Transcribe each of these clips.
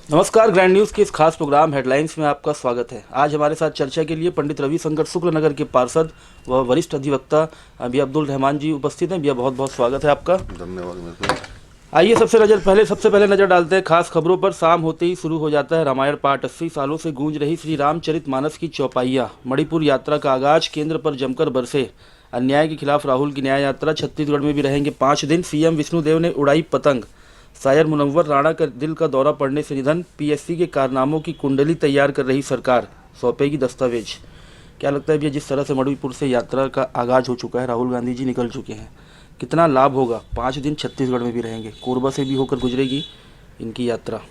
नमस्कार। Grand news के इस खास प्रोग्राम हेडलाइंस में आपका स्वागत है। आज हमारे साथ चर्चा के लिए पंडित रविशंकर शुक्ल नगर के पार्षद व वरिष्ठ अधिवक्ता भैया अब्दुल रहमान जी उपस्थित हैं। भैया बहुत बहुत स्वागत है आपका। धन्यवाद मित्र। आइए सबसे पहले नज़र डालते हैं खास खबरों पर। शाम होते ही शुरू हो जाता है रामायण पाठ। 80 सालों से गूंज रही श्री रामचरितमानस की चौपाइयाँ। मणिपुर यात्रा का आगाज, केंद्र पर जमकर बरसे अन्याय के खिलाफ राहुल की न्याय यात्रा। छत्तीसगढ़ में भी रहेंगे 5 दिन। सीएम विष्णुदेव ने उड़ाई पतंग। शायर मुनव्वर राणा का दिल का दौरा पड़ने से निधन। पीएससी के कारनामों की कुंडली तैयार कर रही सरकार, सौंपेगी दस्तावेज। क्या लगता है भैया, जिस तरह से मणिपुर से यात्रा का आगाज हो चुका है, राहुल गांधी जी निकल चुके हैं, कितना लाभ होगा? 5 दिन छत्तीसगढ़ में भी रहेंगे, कोरबा से भी होकर गुजरेगी इनकी यात्रा।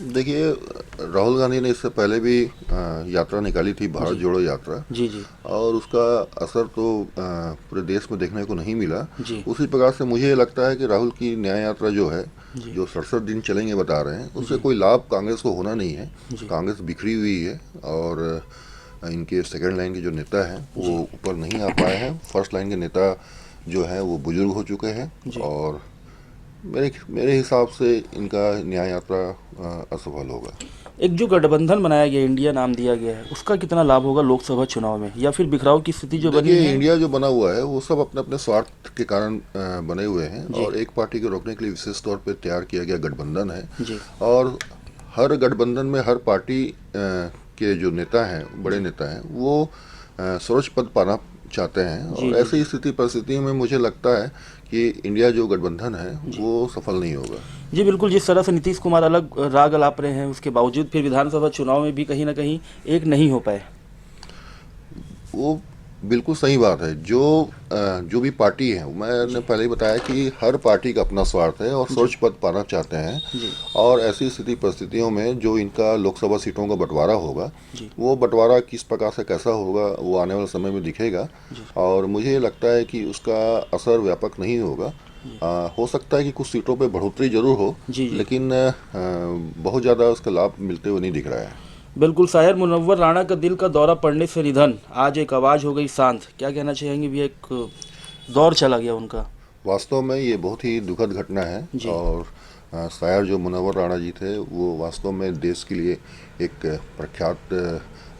देखिए, राहुल गांधी ने इससे पहले भी यात्रा निकाली थी, भारत जोड़ो यात्रा। जी जी और उसका असर तो पूरे देश में देखने को नहीं मिला। जी उसी प्रकार से मुझे लगता है कि राहुल की न्याय यात्रा जो है, जी जो 67 दिन चलेंगे बता रहे हैं, उससे जी कोई लाभ कांग्रेस को होना नहीं है। जी कांग्रेस बिखरी हुई है और इनके सेकेंड लाइन के जो नेता हैं वो जी ऊपर नहीं आ पाए हैं। फर्स्ट लाइन के नेता जो हैं वो बुजुर्ग हो चुके हैं जी। और मेरे मेरे हिसाब से इनका न्याय यात्रा असफल होगा। एक जो गठबंधन बनाया गया, इंडिया नाम दिया गया है, उसका कितना लाभ होगा लोकसभा चुनाव में, या फिर बिखराव की स्थिति जो बनी देखिए, है? इंडिया जो बना हुआ है वो सब अपने अपने स्वार्थ के कारण बने हुए हैं जी और एक पार्टी को रोकने के लिए विशेष तौर पे तैयार किया गया गठबंधन है। जी और हर गठबंधन में हर पार्टी के जो नेता हैं, बड़े नेता हैं, वो सर्वोच्च पद पाना चाहते हैं। जी और जी ऐसी स्थिति परिस्थितियों में मुझे लगता है कि इंडिया जो गठबंधन है जी वो सफल नहीं होगा। जी बिल्कुल। जिस तरह से नीतीश कुमार अलग राग अलाप रहे हैं, उसके बावजूद फिर विधानसभा चुनाव में भी कहीं ना कहीं एक नहीं हो पाए। वो बिल्कुल सही बात है। जो भी पार्टी है, मैंने जी पहले ही बताया कि हर पार्टी का अपना स्वार्थ है और जी सर्वोच्च पद पाना चाहते हैं। जी और ऐसी स्थिति परिस्थितियों में जो इनका लोकसभा सीटों का बंटवारा होगा, जी वो बंटवारा किस प्रकार से कैसा होगा वो आने वाले समय में दिखेगा। जी और मुझे लगता है कि उसका असर व्यापक नहीं होगा। हो सकता है कि कुछ सीटों पे बढ़ोतरी जरूर हो, जी जी लेकिन बहुत ज़्यादा उसका लाभ मिलते हुए नहीं दिख रहा है। बिल्कुल। शायर मुनव्वर राणा का दिल का दौरा पड़ने से निधन। आज एक आवाज़ हो गई शांत। क्या कहना चाहेंगे भैया? एक दौर चला गया उनका। वास्तव में ये बहुत ही दुखद घटना है। जी और शायर जो मुनव्वर राणा जी थे वो वास्तव में देश के लिए एक प्रख्यात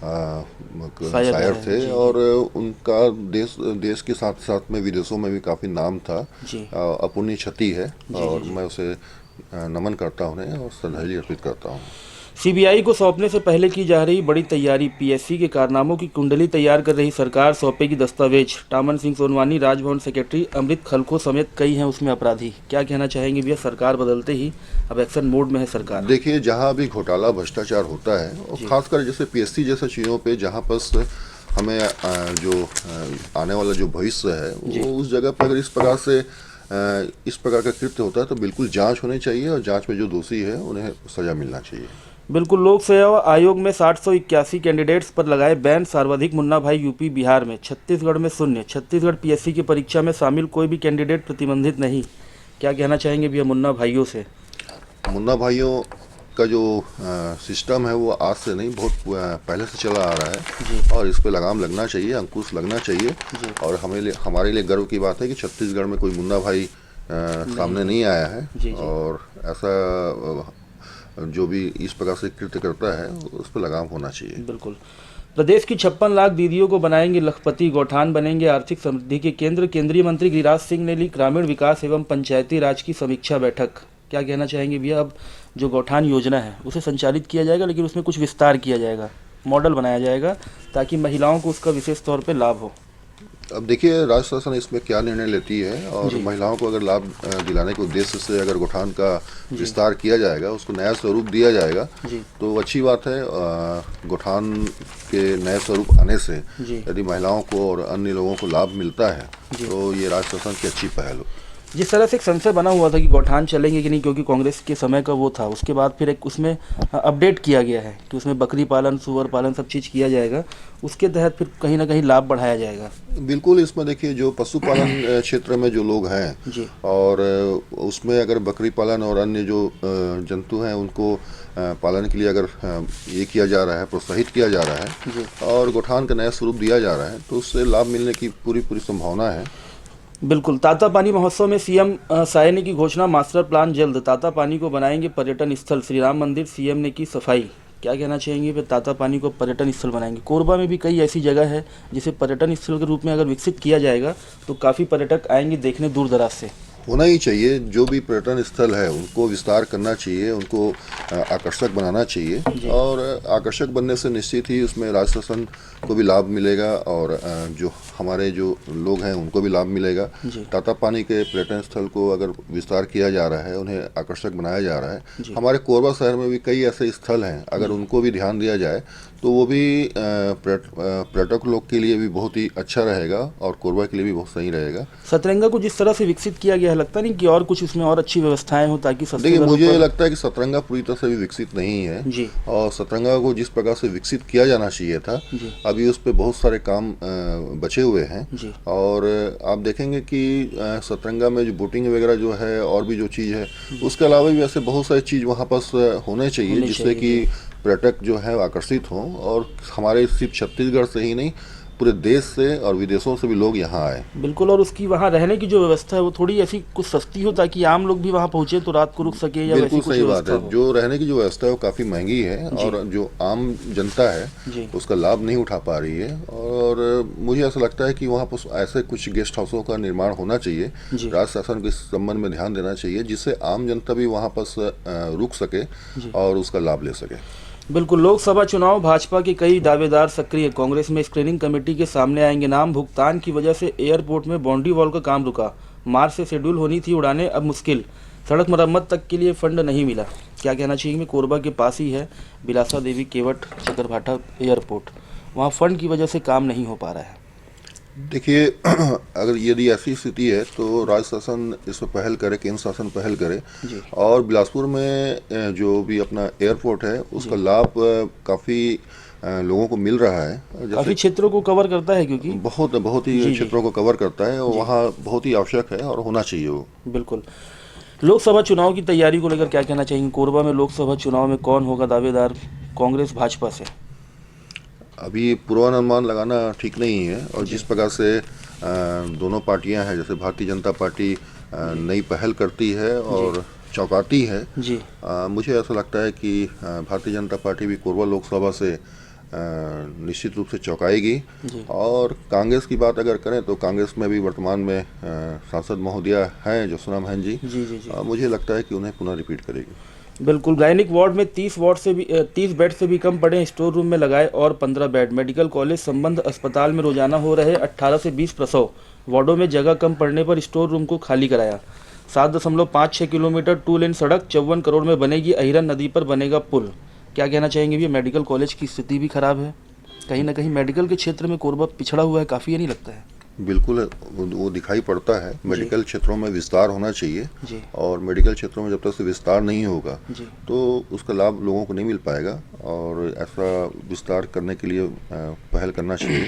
शायर शायर है। थे। जी जी और उनका देश देश के साथ साथ में विदेशों में भी काफ़ी नाम था। जी अपूर्णीय क्षति है जी जी और जी मैं उसे नमन करता हूँ उन्हें और श्रद्धांजलि अर्पित करता हूँ। सीबीआई को सौंपने से पहले की जा रही बड़ी तैयारी। पीएससी के कारनामों की कुंडली तैयार कर रही सरकार, सौंपेगी दस्तावेज। टामन सिंह सोनवानी, राजभवन सेक्रेटरी अमृत खलखो समेत कई हैं उसमें अपराधी। क्या कहना चाहेंगे भैया? सरकार बदलते ही अब एक्शन मोड में है सरकार। देखिए, जहाँ भी घोटाला भ्रष्टाचार होता है और जी खासकर जैसे पीएससी जैसे चीज़ों पे, जहाँ पर हमें आने वाला जो भविष्य है जी वो उस जगह पर अगर इस प्रकार का कृत्य होता है तो बिल्कुल जांच होनी चाहिए और जांच में जो दोषी है उन्हें सजा मिलना चाहिए। बिल्कुल। लोक सेवा आयोग में 781 कैंडिडेट्स पर लगाए बैन। सर्वाधिक मुन्ना भाई यूपी बिहार में। छत्तीसगढ़ में शून्य। छत्तीसगढ़ पीएससी की परीक्षा में शामिल कोई भी कैंडिडेट प्रतिबंधित नहीं। क्या कहना चाहेंगे भैया मुन्ना भाइयों से? मुन्ना भाइयों का जो सिस्टम है वो आज से नहीं, बहुत पहले से चला आ रहा जी है और इस पे लगाम लगना चाहिए, अंकुश लगना चाहिए। जी और हमारे लिए गर्व की बात है कि छत्तीसगढ़ में कोई मुन्ना भाई नहीं सामने है। नहीं आया है। जी जी और ऐसा जो भी इस प्रकार से कृत्य करता है उस पर लगाम होना चाहिए। बिल्कुल। प्रदेश की 56 लाख दीदियों को बनाएंगे लखपति। गौठान बनेंगे आर्थिक समृद्धि के केंद्र। केंद्रीय मंत्री गिरिराज सिंह ने ली ग्रामीण विकास एवं पंचायती राज की समीक्षा बैठक। क्या कहना चाहेंगे भैया? अब जो गौठान योजना है उसे संचालित किया जाएगा, लेकिन उसमें कुछ विस्तार किया जाएगा, मॉडल बनाया जाएगा ताकि महिलाओं को उसका विशेष तौर पे लाभ हो। अब देखिए, राज्य शासन इसमें क्या निर्णय लेती है और जी महिलाओं को अगर लाभ दिलाने के उद्देश्य से अगर गौठान का जी विस्तार किया जाएगा, उसको नया स्वरूप दिया जाएगा, जी तो अच्छी बात है। गौठान के नए स्वरूप आने से जी यदि महिलाओं को और अन्य लोगों को लाभ मिलता है जी। तो ये राज्य शासन की अच्छी पहल हो। जिस तरह से एक संशय बना हुआ था कि गौठान चलेंगे कि नहीं, क्योंकि कांग्रेस के समय का वो था, उसके बाद फिर एक उसमें अपडेट किया गया है कि उसमें बकरी पालन, सुअर पालन सब चीज़ किया जाएगा। उसके तहत फिर कहीं ना कहीं लाभ बढ़ाया जाएगा। बिल्कुल। इसमें देखिए, जो पशुपालन क्षेत्र में जो लोग हैं जी और उसमें अगर बकरी पालन और अन्य जो जंतु हैं उनको पालन के लिए अगर ये किया जा रहा है, प्रोत्साहित किया जा रहा है जी। और गौठान का नया स्वरूप दिया जा रहा है, तो उससे लाभ मिलने की पूरी पूरी संभावना है। बिल्कुल। ताता पानी महोत्सव में सीएम साय ने की घोषणा, मास्टर प्लान जल्द, ताता पानी को बनाएंगे पर्यटन स्थल, श्री राम मंदिर सीएम ने की सफाई। क्या कहना चाहेंगे फिर, ताता पानी को पर्यटन स्थल बनाएंगे? कोरबा में भी कई ऐसी जगह है जिसे पर्यटन स्थल के रूप में अगर विकसित किया जाएगा तो काफ़ी पर्यटक आएंगे देखने दूर दराज से। होना ही चाहिए। जो भी पर्यटन स्थल है उनको विस्तार करना चाहिए, उनको आकर्षक बनाना चाहिए, और आकर्षक बनने से निश्चित ही उसमें राज्य शासन को भी लाभ मिलेगा और जो हमारे जो लोग हैं उनको भी लाभ मिलेगा। ताता पानी के पर्यटन स्थल को अगर विस्तार किया जा रहा है, उन्हें आकर्षक बनाया जा रहा है। हमारे कोरबा शहर में भी कई ऐसे स्थल हैं, अगर उनको भी ध्यान दिया जाए तो वो भी पर्यटक लोग के लिए भी बहुत ही अच्छा रहेगा और कोरबा के लिए भी बहुत सही रहेगा। सतरंगा को जिस तरह से विकसित किया गया है, लगता नहीं कि और कुछ इसमें और अच्छी व्यवस्थाएं हो ताकि सस्ते देखिए, दरों मुझे पर- लगता है कि सतरंगा पूरी तरह से भी विकसित नहीं है जी और सतरंगा को जिस प्रकार से विकसित किया जाना चाहिए था, अभी उस पर बहुत सारे काम बचे हुए हैं। जी और आप देखेंगे कि सतरंगा में जो बोटिंग वगैरह जो है और भी जो चीज़ है, उसके अलावा भी ऐसे बहुत सारी चीज़ वहाँ पास होने चाहिए जिससे कि पर्यटक जो है आकर्षित हों, और हमारे सिर्फ छत्तीसगढ़ से ही नहीं पूरे देश से और विदेशों से भी लोग यहाँ आए। बिल्कुल। और उसकी वहाँ रहने की जो व्यवस्था है वो थोड़ी ऐसी कुछ सस्ती हो ताकि आम लोग भी वहाँ पहुँचे तो रात को रुक सके, या वैसी बिल्कुल कुछ सही बात व्यवस्था है। हो। जो रहने की जो व्यवस्था है वो काफ़ी महंगी है और जो आम जनता है जी उसका लाभ नहीं उठा पा रही है। और मुझे ऐसा लगता है कि वहाँ पर ऐसे कुछ गेस्ट हाउसों का निर्माण होना चाहिए, जी राज्य शासन को इस संबंध में ध्यान देना चाहिए, जिससे आम जनता भी वहाँ पर रुक सके और उसका लाभ ले सके। बिल्कुल। लोकसभा चुनाव, भाजपा के कई दावेदार सक्रिय, कांग्रेस में स्क्रीनिंग कमेटी के सामने आएंगे नाम, भुगतान की वजह से एयरपोर्ट में बाउंड्री वॉल का काम रुका, मार्च से शेड्यूल होनी थी उड़ानें, अब मुश्किल, सड़क मरम्मत तक के लिए फंड नहीं मिला। क्या कहना चाहिए? कोरबा के पास ही है बिलासा देवी केवट चकरभाठा एयरपोर्ट, वहाँ फंड की वजह से काम नहीं हो पा रहा है। देखिए, अगर यदि ऐसी स्थिति है तो राज्य शासन इस पर पहल करे, केंद्र शासन पहल करे, और बिलासपुर में जो भी अपना एयरपोर्ट है उसका लाभ काफ़ी लोगों को मिल रहा है। काफ़ी क्षेत्रों को कवर करता है, क्योंकि बहुत ही क्षेत्रों को कवर करता है और वहाँ बहुत ही आवश्यक है और होना चाहिए वो। बिल्कुल। लोकसभा चुनाव की तैयारी को लेकर क्या कहना चाहेंगे? कोरबा में लोकसभा चुनाव में कौन होगा दावेदार कांग्रेस भाजपा से? अभी पूर्वानुमान लगाना ठीक नहीं है, और जिस प्रकार से दोनों पार्टियां हैं, जैसे भारतीय जनता पार्टी नई पहल करती है और चौंकाती है, जी मुझे ऐसा लगता है कि भारतीय जनता पार्टी भी कोरबा लोकसभा से निश्चित रूप से चौंकाएगी। और कांग्रेस की बात अगर करें तो कांग्रेस में भी वर्तमान में सांसद महोदया हैं ज्योत्सना महंत जी, मुझे लगता है कि उन्हें पुनः रिपीट करेगी। बिल्कुल। गायनिक वार्ड में 30 बेड से भी कम पड़े, स्टोर रूम में लगाए और 15 बेड। मेडिकल कॉलेज संबंध अस्पताल में रोजाना हो रहे 18 से 20 प्रसव, वार्डों में जगह कम पड़ने पर स्टोर रूम को खाली कराया। 7.56 किलोमीटर 2 लेन सड़क, 54 करोड़ में बनेगी, अहिरन नदी पर बनेगा पुल। क्या कहना चाहेंगे भैया? मेडिकल कॉलेज की स्थिति भी खराब है, कहीं ना कहीं मेडिकल के क्षेत्र में कोरबा पिछड़ा हुआ है काफ़ी, ये नहीं लगता है? बिल्कुल, वो दिखाई पड़ता है। मेडिकल क्षेत्रों में विस्तार होना चाहिए, और मेडिकल क्षेत्रों में जब तक से विस्तार नहीं होगा तो उसका लाभ लोगों को नहीं मिल पाएगा, और ऐसा विस्तार करने के लिए पहल करना चाहिए।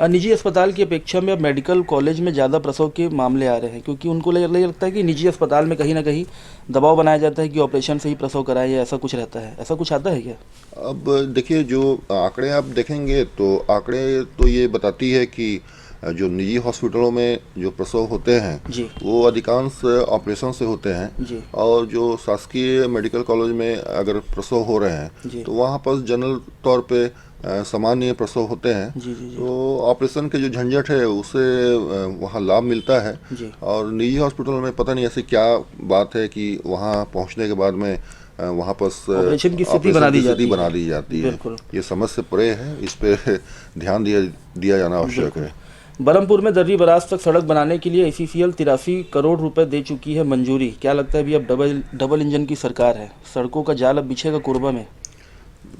निजी अस्पताल की अपेक्षा में अब मेडिकल कॉलेज में ज़्यादा प्रसव के मामले आ रहे हैं, क्योंकि उनको लगता है कि निजी अस्पताल में कहीं ना कहीं दबाव बनाया जाता है कि ऑपरेशन से ही प्रसव कराए, या ऐसा कुछ रहता है। ऐसा कुछ आता है क्या? अब देखिए, जो आंकड़े आप देखेंगे तो आंकड़े तो ये बताती है कि जो निजी हॉस्पिटलों में जो प्रसव होते हैं वो अधिकांश ऑपरेशन से होते हैं, और जो शासकीय मेडिकल कॉलेज में अगर प्रसव हो रहे हैं तो वहाँ पर जनरल तौर पे सामान्य प्रसव होते हैं। तो ऑपरेशन के जो झंझट है उससे वहाँ लाभ मिलता है, और निजी हॉस्पिटल में पता नहीं ऐसी क्या बात है कि वहाँ पहुँचने के बाद में वहाँ पर ऑपरेशन की स्थिति बना दी जाती है। ये समझ से परे है, इस पे ध्यान दिया जाना आवश्यक है। बरमपुर में दर्री बराज तक सड़क बनाने के लिए ACCL 83 करोड़ रुपए दे चुकी है मंजूरी। क्या लगता है भी अब डबल इंजन की सरकार है, सड़कों का जाल अब बिछेगा कोरबा में?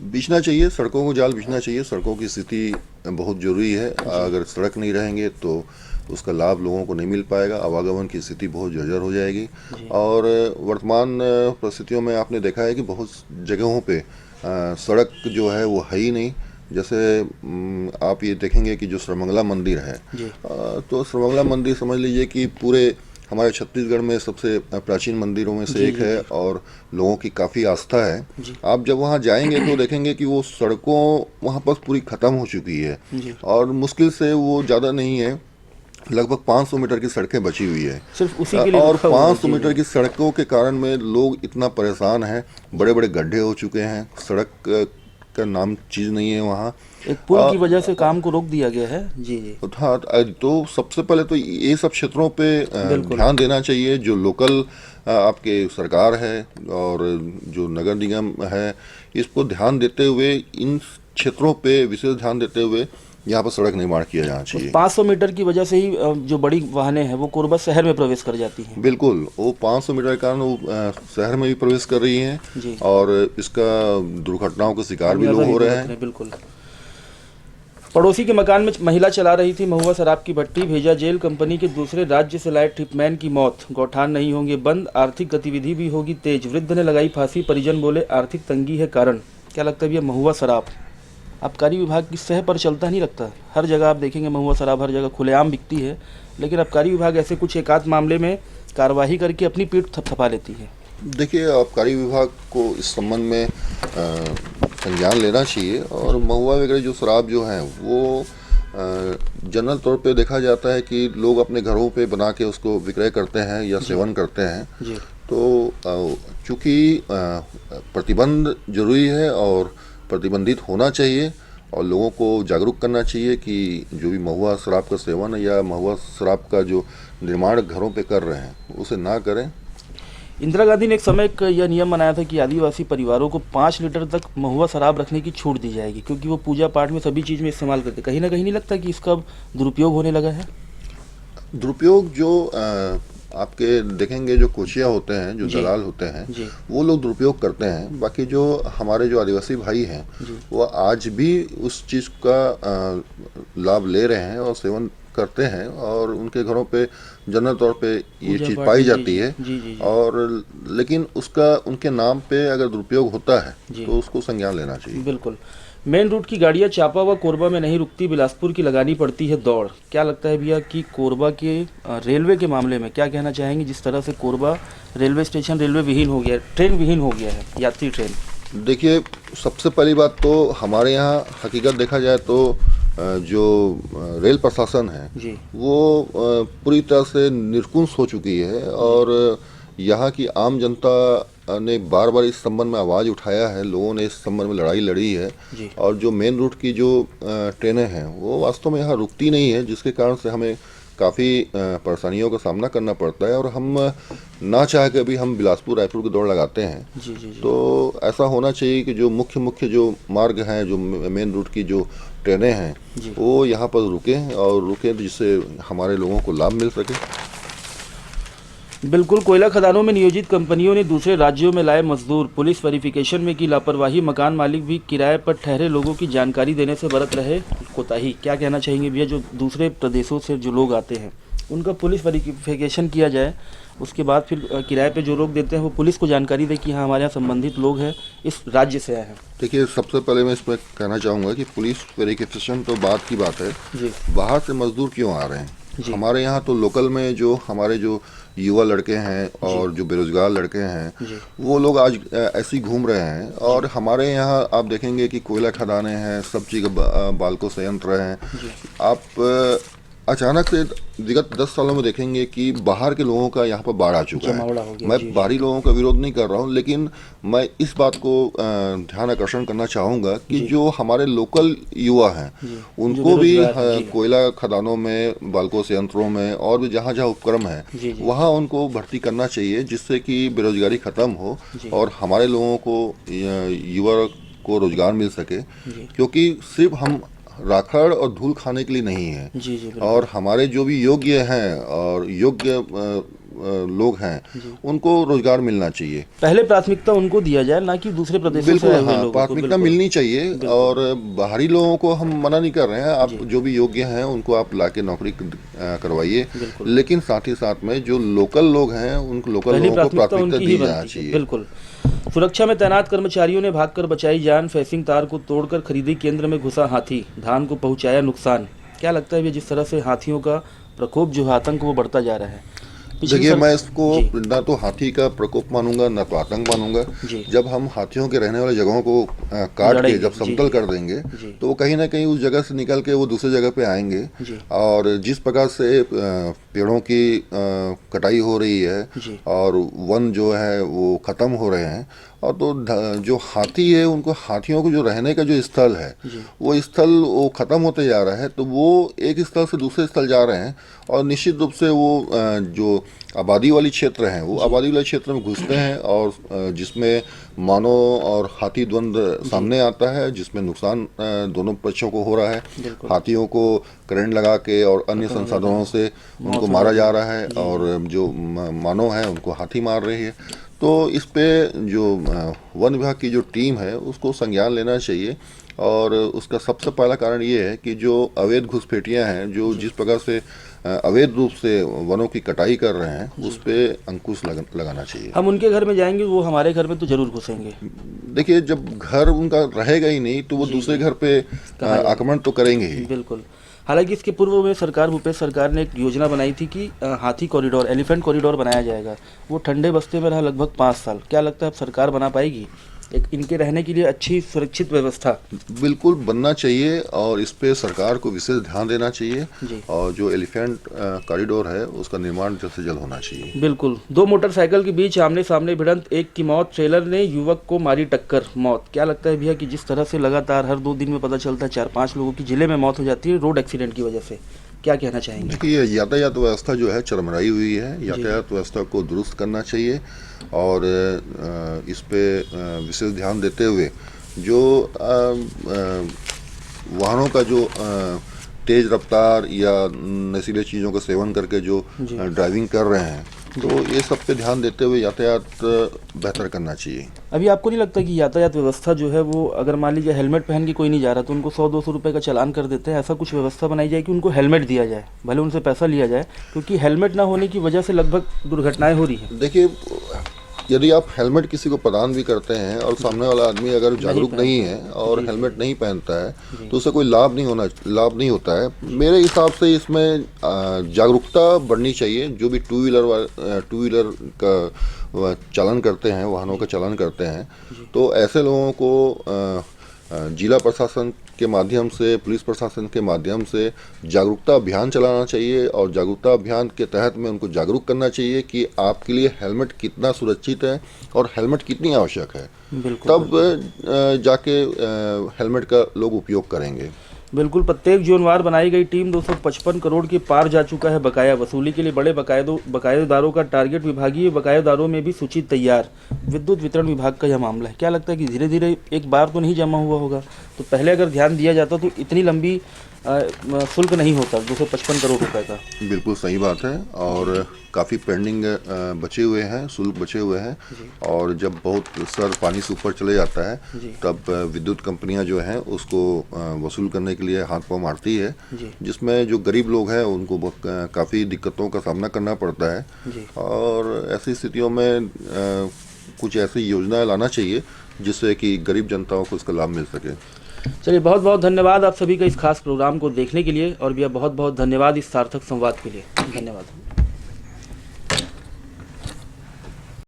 बिछना चाहिए, सड़कों को जाल बिछना चाहिए। सड़कों की स्थिति बहुत ज़रूरी है, अगर सड़क नहीं रहेंगे तो उसका लाभ लोगों को नहीं मिल पाएगा, आवागमन की स्थिति बहुत जर्जर हो जाएगी। और वर्तमान परिस्थितियों में आपने देखा है कि बहुत जगहों पे सड़क जो है वो है ही नहीं। जैसे आप ये देखेंगे कि जो सर्वमंगला मंदिर है, तो सर्वमंगला मंदिर समझ लीजिए कि पूरे हमारे छत्तीसगढ़ में सबसे प्राचीन मंदिरों में से एक है, और लोगों की काफ़ी आस्था है। आप जब वहाँ जाएंगे तो देखेंगे कि वो सड़कों वहाँ पर पूरी ख़त्म हो चुकी है, और मुश्किल से वो ज़्यादा नहीं है लगभग 500 मीटर की सड़कें बची हुई है सिर्फ उसी के लिए और रुका हुआ है। 500 मीटर की सड़कों के कारण में लोग इतना परेशान हैं, बड़े बड़े गड्ढे हो चुके हैं, सड़क का नाम चीज़ नहीं है वहाँ। एक पुल की वजह से काम को रोक दिया गया है। जी जी हाँ, तो सबसे पहले तो ये सब क्षेत्रों पे ध्यान देना चाहिए। जो लोकल आपके सरकार है और जो नगर निगम है, इसको ध्यान देते हुए इन क्षेत्रों पे विशेष ध्यान देते हुए यहाँ पर सड़क निर्माण किया जाना चाहिए। 500 मीटर की वजह से ही जो बड़ी वाहनें हैं वो कोरबा शहर में प्रवेश कर जाती हैं। बिल्कुल, वो 500 मीटर के कारण वो शहर में भी प्रवेश कर रही हैं जी। और इसका दुर्घटनाओं के शिकार भी लोग हो रहे हैं। बिल्कुल। पड़ोसी के मकान में महिला चला रही थी महुआ शराब की भट्टी, भेजा जेल। कंपनी के दूसरे राज्य से लाए टिपमैन की मौत। गौठान नहीं होंगे बंद, आर्थिक गतिविधि भी होगी तेज। वृद्ध ने लगाई फांसी, परिजन बोले आर्थिक तंगी है कारण। क्या लगता है भैया, महुआ शराब आबकारी विभाग की सह पर चलता नहीं लगता? हर जगह आप देखेंगे महुआ शराब हर जगह खुलेआम बिकती है, लेकिन आबकारी विभाग ऐसे कुछ एकाध मामले में कार्रवाई करके अपनी पीठ थपथपा लेती है। देखिए, आबकारी विभाग को इस संबंध में संज्ञान लेना चाहिए और महुआ वगैरह जो शराब जो है वो जनरल तौर पे देखा जाता है कि लोग अपने घरों पे बना के उसको विक्रय करते हैं या सेवन करते हैं। जी। तो चूँकि प्रतिबंध जरूरी है और प्रतिबंधित होना चाहिए और लोगों को जागरूक करना चाहिए कि जो भी महुआ शराब का सेवन या महुआ शराब का जो निर्माण घरों पे कर रहे हैं उसे ना करें। इंदिरा गांधी ने एक समय यह नियम बनाया था कि आदिवासी परिवारों को 5 लीटर तक महुआ शराब रखने की छूट दी जाएगी, क्योंकि वो पूजा पाठ में सभी चीज़ में इस्तेमाल करते। कहीं ना कहीं नहीं लगता कि इसका दुरुपयोग होने लगा है? दुरुपयोग जो आपके देखेंगे, जो कोचिया होते हैं, जो दलाल होते हैं, वो लोग दुरुपयोग करते हैं। बाकी जो हमारे जो आदिवासी भाई हैं वो आज भी उस चीज़ का लाभ ले रहे हैं और सेवन करते हैं और उनके घरों पे जनरल तौर पे ये चीज़ पाई जाती है। और लेकिन उसका उनके नाम पे अगर दुरुपयोग होता है तो उसको संज्ञान लेना चाहिए। बिल्कुल। मेन रूट की गाड़ियां चापा व कोरबा में नहीं रुकती, बिलासपुर की लगानी पड़ती है दौड़। क्या लगता है भैया कि कोरबा के रेलवे के मामले में क्या कहना चाहेंगे? जिस तरह से कोरबा रेलवे स्टेशन रेलवे विहीन हो गया है, ट्रेन विहीन हो गया है, यात्री ट्रेन। देखिए, सबसे पहली बात तो हमारे यहाँ हकीकत देखा जाए तो जो रेल प्रशासन है वो पूरी तरह से निरकुश हो चुकी है और यहाँ की आम जनता ने बार बार इस संबंध में आवाज़ उठाया है, लोगों ने इस संबंध में लड़ाई लड़ी है और जो मेन रूट की जो ट्रेनें हैं वो वास्तव में यहाँ रुकती नहीं है, जिसके कारण से हमें काफ़ी परेशानियों का सामना करना पड़ता है और हम ना चाह के भी हम बिलासपुर रायपुर की दौड़ लगाते हैं। तो ऐसा होना चाहिए कि जो मुख्य जो मार्ग हैं, जो मेन रूट की जो ट्रेनें हैं वो यहाँ पर रुकें जिससे हमारे लोगों को लाभ मिल सके। बिल्कुल। कोयला खदानों में नियोजित कंपनियों ने दूसरे राज्यों में लाए मजदूर, पुलिस वेरिफिकेशन में की लापरवाही। मकान मालिक भी किराए पर ठहरे लोगों की जानकारी देने से बरत रहे कोताही। क्या कहना चाहेंगे भैया, जो दूसरे प्रदेशों से जो लोग आते हैं उनका पुलिस वेरिफिकेशन किया जाए, उसके बाद फिर किराए पे जो लोग देते हैं वो पुलिस को जानकारी दे कि हाँ हमारे यहाँ संबंधित लोग हैं, इस राज्य से आए हैं? देखिए, सबसे पहले मैं इसमें कहना चाहूँगा कि पुलिस वेरिफिकेशन तो बात की बात है, बाहर से मजदूर क्यों आ रहे हैं? हमारे यहाँ तो लोकल में जो हमारे जो युवा लड़के हैं और जो बेरोजगार लड़के हैं वो लोग आज ऐसे ही घूम रहे हैं और हमारे यहाँ आप देखेंगे कि कोयला खदानें हैं, सब चीज़ बाल्को संयंत्र हैं। आप अचानक से विगत 10 सालों में देखेंगे कि बाहर के लोगों का यहाँ पर बाढ़ आ चुका है। मैं बाहरी लोगों का विरोध नहीं कर रहा हूँ, लेकिन मैं इस बात को ध्यान आकर्षण करना चाहूँगा कि जो हमारे लोकल युवा हैं उनको भी कोयला खदानों में, बाल्को संयंत्रों में और भी जहाँ जहाँ उपक्रम है वहाँ उनको भर्ती करना चाहिए, जिससे कि बेरोजगारी खत्म हो और हमारे लोगों को, युवा को रोजगार मिल सके। क्योंकि सिर्फ हम राखड़ और धूल खाने के लिए नहीं है और हमारे जो भी योग्य हैं और योग्य लोग हैं उनको रोजगार मिलना चाहिए। पहले प्राथमिकता उनको दिया जाए, ना कि दूसरे प्रदेशों से आए हुए लोगों को। प्राथमिकता मिलनी चाहिए और बाहरी लोगों को हम मना नहीं कर रहे हैं। आप जो भी योग्य हैं उनको आप लाके नौकरी करवाइए, लेकिन साथ ही साथ में जो लोकल लोग हैं उन लोकल लोगों को प्राथमिकता दी जाना चाहिए। बिल्कुल। सुरक्षा में तैनात कर्मचारियों ने भागकर बचाई जान। फेंसिंग तार को तोड़कर खरीदी केंद्र में घुसा हाथी, धान को पहुंचाया नुकसान। क्या लगता है ये जिस तरह से हाथियों का प्रकोप जो है, आतंक, वो बढ़ता जा रहा है? देखिए, साल- मैं इसको जी ना तो हाथी का प्रकोप मानूंगा ना तो आतंक मानूंगा। जी जब हम हाथियों के रहने वाली जगहों को काट के उजाड़ेंगे, जब जी समतल जी कर देंगे जी तो वो कहीं ना कहीं उस जगह से निकल के वो दूसरी जगह पे आएंगे। जी और जिस प्रकार से पेड़ों की कटाई हो रही है जी और वन जो है वो ख़त्म हो रहे हैं, और तो जो हाथी है उनको, हाथियों को जो रहने का जो स्थल है जी वो स्थल वो ख़त्म होते जा रहा है, तो वो एक स्थल से दूसरे स्थल जा रहे हैं। और निश्चित रूप से वो जो आबादी वाली क्षेत्र हैं वो आबादी वाले क्षेत्र में घुसते हैं, और जिसमें मानव और हाथी द्वंद्व सामने आता है, जिसमें नुकसान दोनों पक्षों को हो रहा है। बिल्कुल हाथियों को करंट लगा के और अन्य संसाधनों से उनको मारा जा रहा है, और जो मानव है उनको हाथी मार रही है। तो इस पे जो वन विभाग की जो टीम है उसको संज्ञान लेना चाहिए। और उसका सबसे पहला कारण ये है कि जो अवैध घुसपैठियां हैं, जो जिस प्रकार से अवैध रूप से वनों की कटाई कर रहे हैं, उस पे अंकुश लगाना चाहिए। हम उनके घर में जाएंगे, वो हमारे घर में तो जरूर घुसेंगे। देखिए, जब घर उनका रहेगा ही नहीं तो वो दूसरे घर पे आक्रमण तो करेंगे ही। बिल्कुल। हालांकि इसके पूर्व में सरकार, भूपेश सरकार ने एक योजना बनाई थी कि हाथी कॉरिडोर, एलिफेंट कॉरिडोर बनाया जाएगा। वो ठंडे बस्ते में रहा लगभग 5 साल। क्या लगता है अब सरकार बना पाएगी एक इनके रहने के लिए अच्छी सुरक्षित व्यवस्था? बिल्कुल बनना चाहिए, और इस पे सरकार को विशेष ध्यान देना चाहिए। जी और जो एलिफेंट कॉरिडोर है उसका निर्माण जल्द से जल्द होना चाहिए। बिल्कुल। 2 मोटरसाइकिल के बीच आमने सामने भिड़ंत, एक की मौत, ट्रेलर ने युवक को मारी टक्कर, मौत। क्या लगता है भैया कि जिस तरह से लगातार हर 2 दिन में पता चलता है 4-5 लोगों की जिले में मौत हो जाती है रोड एक्सीडेंट की वजह से, क्या कहना चाहेंगे? देखिए, यातायात व्यवस्था जो है चरमराई हुई है। यातायात व्यवस्था को दुरुस्त करना चाहिए, और इस पे विशेष ध्यान देते हुए जो वाहनों का जो तेज़ रफ्तार या नशीले चीज़ों का सेवन करके जो ड्राइविंग कर रहे हैं, तो ये सब पे ध्यान देते हुए यातायात बेहतर करना चाहिए। अभी आपको नहीं लगता कि यातायात व्यवस्था जो है वो, अगर मान लीजिए हेलमेट पहन के कोई नहीं जा रहा तो उनको 100-200 रुपये का चालान कर देते हैं, ऐसा कुछ व्यवस्था बनाई जाए कि उनको हेलमेट दिया जाए, भले उनसे पैसा लिया जाए, क्योंकि हेलमेट ना होने की वजह से लगभग दुर्घटनाएं हो रही हैं। देखिए, यदि आप हेलमेट किसी को प्रदान भी करते हैं और सामने वाला आदमी अगर जागरूक नहीं है और हेलमेट नहीं पहनता है तो उसे कोई लाभ नहीं होता है। मेरे हिसाब से इसमें जागरूकता बढ़नी चाहिए। जो भी टू व्हीलर का चालन करते हैं, वाहनों का चालन करते हैं, तो ऐसे लोगों को जिला प्रशासन के माध्यम से, पुलिस प्रशासन के माध्यम से जागरूकता अभियान चलाना चाहिए, और जागरूकता अभियान के तहत में उनको जागरूक करना चाहिए कि आपके लिए हेलमेट कितना सुरक्षित है और हेलमेट कितनी आवश्यक है। तब जाके हेलमेट का लोग उपयोग करेंगे। बिल्कुल। प्रत्येक जोनवार बनाई गई टीम 255 करोड़ के पार जा चुका है बकाया वसूली के लिए। बड़े बकायेदारों का टारगेट, विभागीय बकायेदारों में भी सूची तैयार। विद्युत वितरण विभाग का यह मामला है। क्या लगता है कि धीरे धीरे, एक बार तो नहीं जमा हुआ होगा, तो पहले अगर ध्यान दिया जाता तो इतनी लंबी शुल्क नहीं होता 255 करोड़ रुपए का? बिल्कुल सही बात है, और काफ़ी पेंडिंग बचे हुए हैं, शुल्क बचे हुए हैं। और जब बहुत सर पानी से ऊपर चले जाता है तब विद्युत कंपनियां जो हैं उसको वसूल करने के लिए हाथ पांव मारती है, जिसमें जो गरीब लोग हैं उनको काफ़ी दिक्कतों का सामना करना पड़ता है। और ऐसी स्थितियों में कुछ ऐसी योजनाएं लाना चाहिए जिससे कि गरीब जनताओं को इसका लाभ मिल सके। चलिए, बहुत बहुत धन्यवाद आप सभी का इस खास प्रोग्राम को देखने के लिए, और भैया बहुत बहुत धन्यवाद इस सार्थक संवाद के लिए। धन्यवाद।